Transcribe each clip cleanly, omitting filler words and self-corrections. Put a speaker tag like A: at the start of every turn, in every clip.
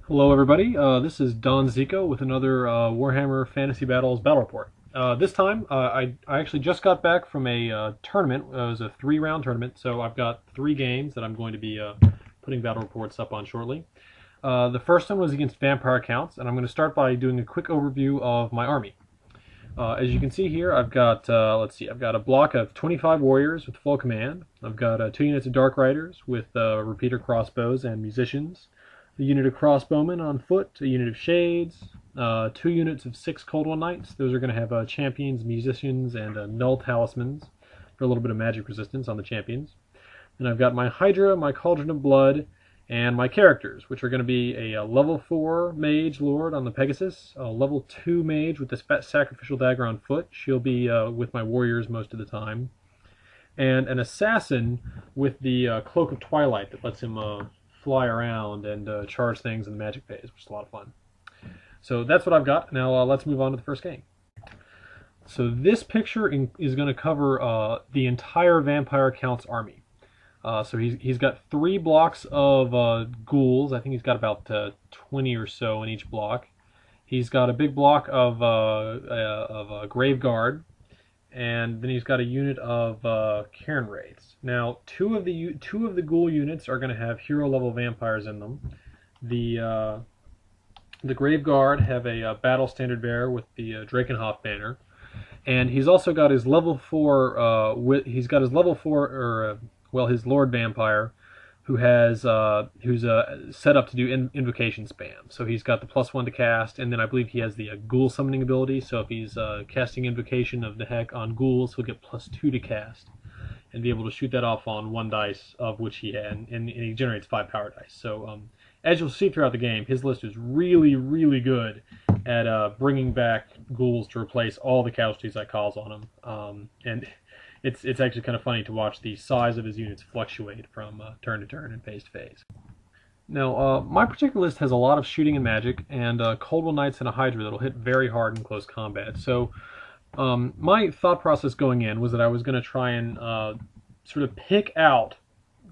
A: Hello everybody, this is Don Zico with another Warhammer Fantasy Battles battle report. This time, I actually just got back from a tournament. It was a 3-round tournament, so I've got 3 games that I'm going to be putting battle reports up on shortly. The first one was against Vampire Counts, and I'm going to start by doing a quick overview of my army. As you can see here, I've got, I've got a block of 25 warriors with full command. I've got 2 units of Dark Riders with repeater crossbows and musicians, a unit of crossbowmen on foot, a unit of shades, 2 units of 6 Cold One Knights. Those are going to have champions, musicians, and null talismans for a little bit of magic resistance on the champions. And I've got my Hydra, my Cauldron of Blood, and my characters, which are going to be a level 4 Mage Lord on the Pegasus, a level 2 Mage with the Sacrificial Dagger on foot. She'll be with my warriors most of the time. And an Assassin with the Cloak of Twilight that lets him fly around and charge things in the magic phase, which is a lot of fun. So that's what I've got. Now let's move on to the first game. So this picture is going to cover the entire Vampire Counts army. So he's got 3 blocks of ghouls. I think he's got about 20 or so in each block. He's got a big block of Grave Guard, and then he's got a unit of Cairn Wraiths. Now, two of the ghoul units are going to have hero level vampires in them. The Grave Guard have a battle standard bearer with the Drakenhof banner, and he's also got his level 4. His Lord Vampire, who's set up to do invocation spam. So he's got the +1 to cast, and then I believe he has the ghoul summoning ability. So if he's casting invocation of the heck on ghouls, he'll get +2 to cast, and be able to shoot that off on 1 dice of which he had, and he generates 5 power dice. So as you'll see throughout the game, his list is really, really good at bringing back ghouls to replace all the casualties I cause on him. And it's actually kind of funny to watch the size of his units fluctuate from turn to turn and phase to phase. Now, my particular list has a lot of shooting and magic, and Cold One Knights and a Hydra that'll hit very hard in close combat. So my thought process going in was that I was going to try and sort of pick out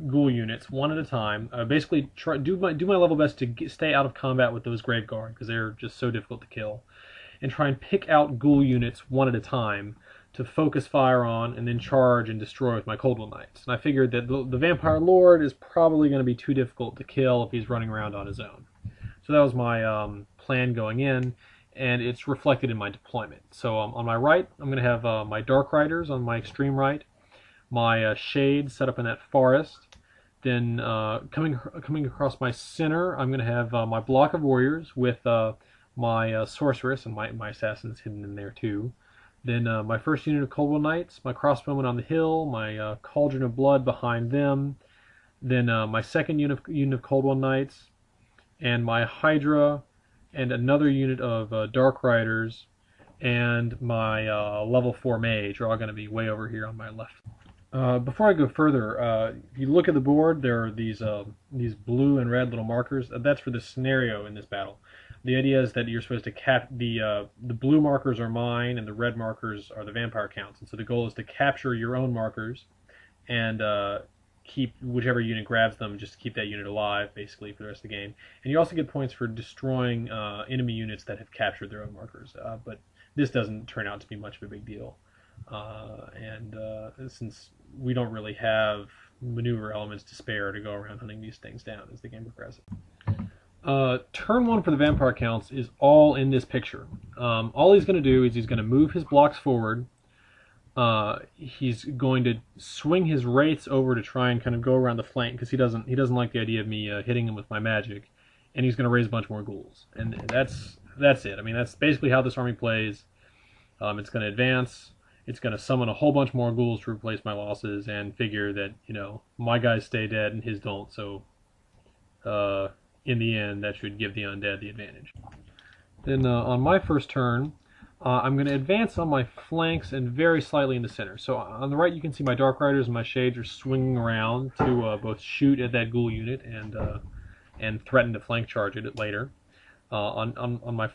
A: ghoul units one at a time. Basically, do my level best to stay out of combat with those Grave Guard, because they're just so difficult to kill, and try and pick out ghoul units one at a time to focus fire on, and then charge and destroy with my Cold One Knights. And I figured that the Vampire Lord is probably going to be too difficult to kill if he's running around on his own. So that was my plan going in, and it's reflected in my deployment. So on my right, I'm going to have my Dark Riders on my extreme right, my Shades set up in that forest. Then coming across my center, I'm going to have my block of warriors with my Sorceress and my Assassins hidden in there too. Then my first unit of Cold One Knights, my crossbowmen on the hill, my Cauldron of Blood behind them, then my second unit of Cold One Knights, and my Hydra, and another unit of Dark Riders, and my level 4 Mage are all going to be way over here on my left. Before I go further, if you look at the board, there are these blue and red little markers. That's for the scenario in this battle. The idea is that you're supposed to the blue markers are mine, and the red markers are the Vampire Counts. And so the goal is to capture your own markers, and keep whichever unit grabs them, just to keep that unit alive, basically, for the rest of the game. And you also get points for destroying enemy units that have captured their own markers. But this doesn't turn out to be much of a big deal. Since we don't really have maneuver elements to spare to go around hunting these things down as the game progresses. Turn 1 for the Vampire Counts is all in this picture. All he's going to do is he's going to move his blocks forward. He's going to swing his Wraiths over to try and kind of go around the flank, because he doesn't like the idea of me hitting him with my magic, and he's going to raise a bunch more ghouls. And that's it. I mean, that's basically how this army plays. It's going to advance. It's going to summon a whole bunch more ghouls to replace my losses, and figure that, my guys stay dead and his don't, so in the end, that should give the undead the advantage. Then on my first turn, I'm going to advance on my flanks and very slightly in the center. So on the right, you can see my Dark Riders and my Shades are swinging around to both shoot at that ghoul unit and threaten to flank charge it later. On my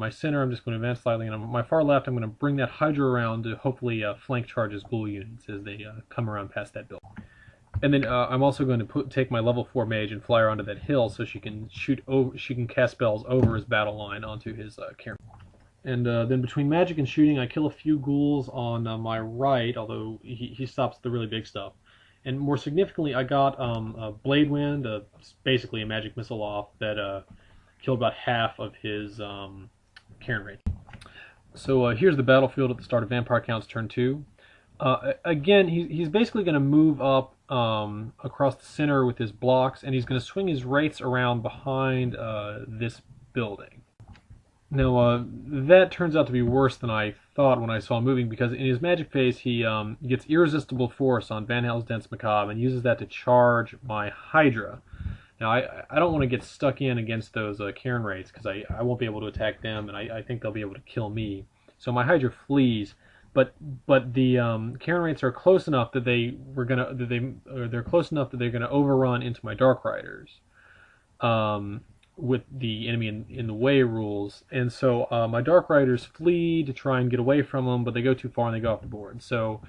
A: center, I'm just going to advance slightly, and on my far left, I'm going to bring that Hydra around to hopefully flank charge his ghoul units as they come around past that building. And then I'm also going to take my level 4 mage and fly her onto that hill so she can shoot over. She can cast spells over his battle line onto his Cairn. And then between magic and shooting, I kill a few ghouls on my right, although he stops the really big stuff. And more significantly, I got a Blade Wind, basically a magic missile off that killed about half of his Cairn Wraith. So here's the battlefield at the start of Vampire Count's turn 2. Again, he's basically going to move up across the center with his blocks, and he's going to swing his wraiths around behind this building. Now, that turns out to be worse than I thought when I saw him moving, because in his magic phase, he gets Irresistible Force on Van Hels's Dense Macabre and uses that to charge my Hydra. Now, I don't want to get stuck in against those Cairn Wraiths, because I won't be able to attack them, and I think they'll be able to kill me. So my Hydra flees, but the Cairn Wraiths are close enough that they're close enough that they're gonna overrun into my Dark Riders. With the enemy in the way rules, and so my Dark Riders flee to try and get away from them, but they go too far and they go off the board. So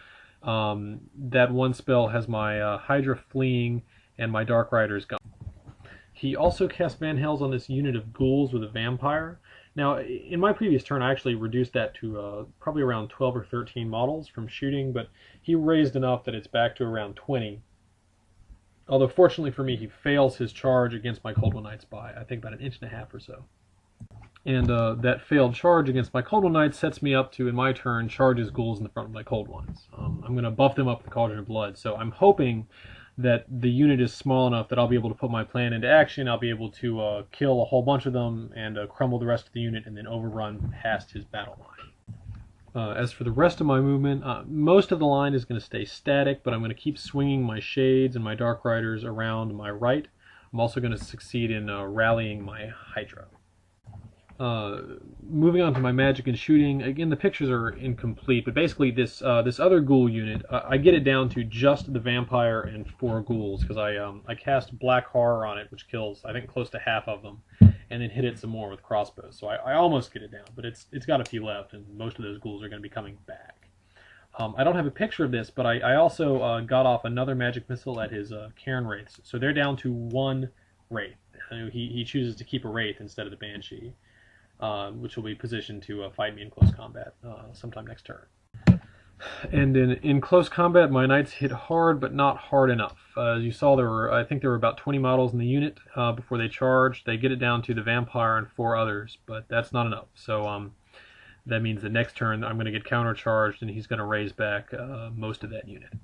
A: that one spell has my Hydra fleeing and my Dark Riders gone. He also cast Van Hels on this unit of ghouls with a vampire. Now, in my previous turn, I actually reduced that to probably around 12 or 13 models from shooting, but he raised enough that it's back to around 20. Although, fortunately for me, he fails his charge against my Cold One Knights by, I think, about 1.5 inches or so. And that failed charge against my Cold One Knights sets me up to, in my turn, charge his ghouls in the front of my Cold Ones. I'm going to buff them up with the Cauldron of Blood, so I'm hoping that the unit is small enough that I'll be able to put my plan into action. I'll be able to kill a whole bunch of them and crumble the rest of the unit and then overrun past his battle line. As for the rest of my movement, most of the line is going to stay static, but I'm going to keep swinging my Shades and my Dark Riders around my right. I'm also going to succeed in rallying my Hydra. Moving on to my magic and shooting, again the pictures are incomplete, but basically this other ghoul unit, I get it down to just the vampire and 4 ghouls, because I cast Black Horror on it, which kills I think close to half of them, and then hit it some more with crossbows. So I almost get it down, but it's got a few left, and most of those ghouls are going to be coming back. I don't have a picture of this, but I also got off another magic missile at his Cairn Wraiths, so they're down to 1 Wraith. He chooses to keep a Wraith instead of the Banshee. Which will be positioned to fight me in close combat sometime next turn. And in close combat, my knights hit hard, but not hard enough. As you saw, I think there were about 20 models in the unit before they charged. They get it down to the vampire and 4 others, but that's not enough. So that means the next turn I'm going to get countercharged, and he's going to raise back most of that unit.